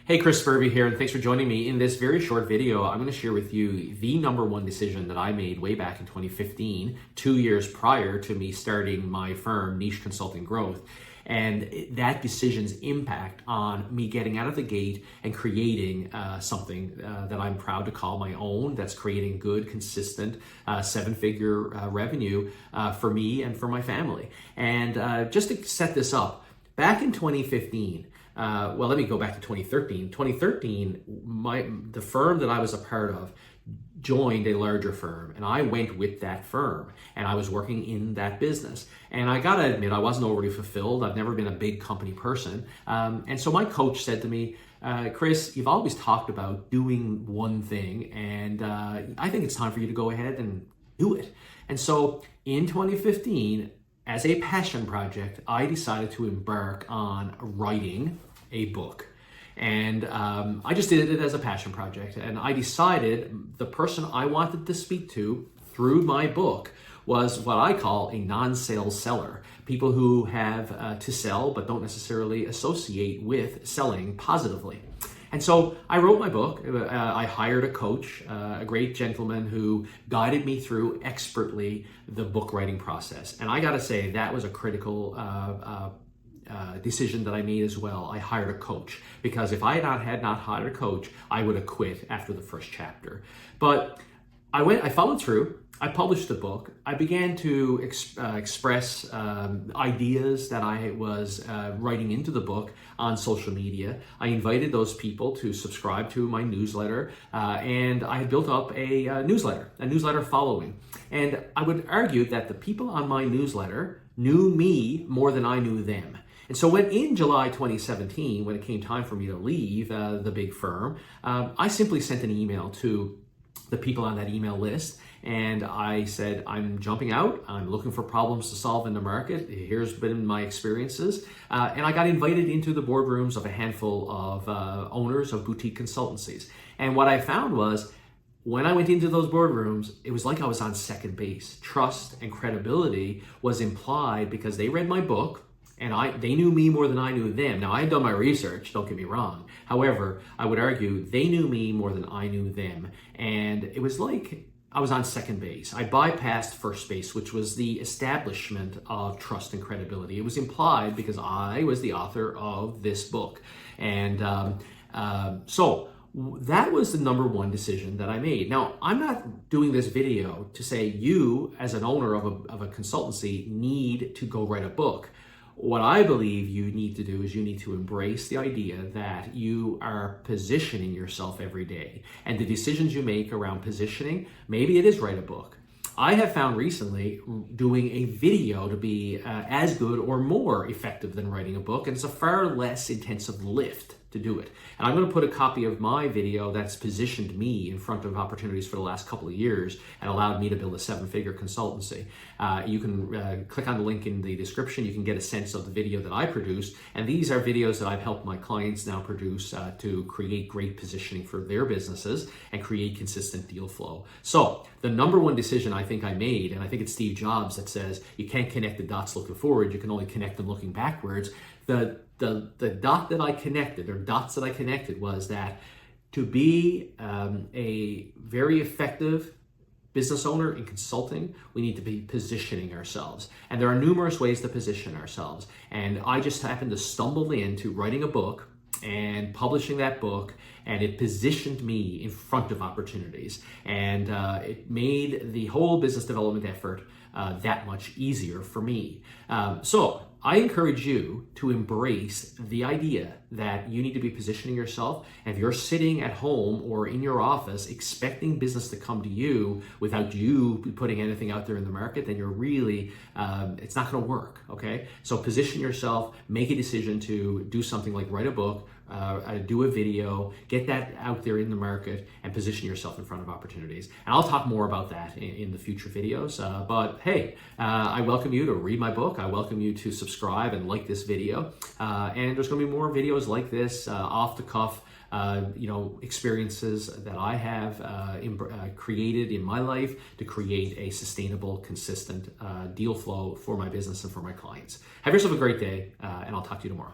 Hey, Chris Spurvey here, and thanks for joining me. In this very short video, I'm going to share with you the number one decision that I made way back in 2015, 2 years prior to me starting my firm, Niche Consulting Growth, and that decision's impact on me getting out of the gate and creating something that I'm proud to call my own, that's creating good, consistent, seven-figure revenue for me and for my family. And just to set this up, back in 2015, well, let me go back to 2013. 2013, the firm that I was a part of joined a larger firm, and I went with that firm, and I was working in that business. And I gotta admit, I wasn't overly fulfilled. I've never been a big company person. And so my coach said to me, Chris, you've always talked about doing one thing, and I think it's time for you to go ahead and do it. And so in 2015, as a passion project, I decided to embark on writing a book. And I just did it as a passion project. And I decided the person I wanted to speak to through my book was what I call a non-sales seller. People who have to sell but don't necessarily associate with selling positively. And so I wrote my book. I hired a coach, a great gentleman who guided me through expertly the book writing process. And I gotta say, that was a critical decision that I made as well. I hired a coach, because if I had not hired a coach, I would have quit after the first chapter. But I followed through. I published the book. I began to express ideas that I was writing into the book on social media. I invited those people to subscribe to my newsletter, and I had built up a newsletter following. And I would argue that the people on my newsletter knew me more than I knew them. And so in July 2017, when it came time for me to leave the big firm, I simply sent an email to the people on that email list. And I said, I'm jumping out. I'm looking for problems to solve in the market. Here's been my experiences. And I got invited into the boardrooms of a handful of owners of boutique consultancies. And what I found was, when I went into those boardrooms, it was like I was on second base. Trust and credibility was implied because they read my book, and they knew me more than I knew them. Now, I had done my research, don't get me wrong. However, I would argue they knew me more than I knew them. And it was like I was on second base. I bypassed first base, which was the establishment of trust and credibility. It was implied because I was the author of this book. And so that was the number one decision that I made. Now, I'm not doing this video to say you, as an owner of a consultancy, need to go write a book. What I believe you need to do is you need to embrace the idea that you are positioning yourself every day. And the decisions you make around positioning, maybe it is write a book. I have found recently doing a video to be as good or more effective than writing a book, and it's a far less intensive lift to do it. And I'm going to put a copy of my video that's positioned me in front of opportunities for the last couple of years and allowed me to build a seven-figure consultancy. You can click on the link in the description. You can get a sense of the video that I produced. And these are videos that I've helped my clients now produce to create great positioning for their businesses and create consistent deal flow. So the number one decision I think I made, and I think it's Steve Jobs that says you can't connect the dots looking forward, you can only connect them looking backwards. The dot that I connected, or dots that I connected, was that to be a very effective business owner in consulting, we need to be positioning ourselves. And there are numerous ways to position ourselves. And I just happened to stumble into writing a book and publishing that book, and it positioned me in front of opportunities. And it made the whole business development effort that much easier for me. So I encourage you to embrace the idea that you need to be positioning yourself. And if you're sitting at home or in your office expecting business to come to you without you putting anything out there in the market, then you're really, it's not gonna work, okay? So position yourself, make a decision to do something like write a book, do a video, get that out there in the market, and position yourself in front of opportunities. And I'll talk more about that in the future videos. But hey, I welcome you to read my book. I welcome you to subscribe and like this video. And there's going to be more videos like this, off the cuff, experiences that I have created in my life to create a sustainable, consistent deal flow for my business and for my clients. Have yourself a great day, and I'll talk to you tomorrow.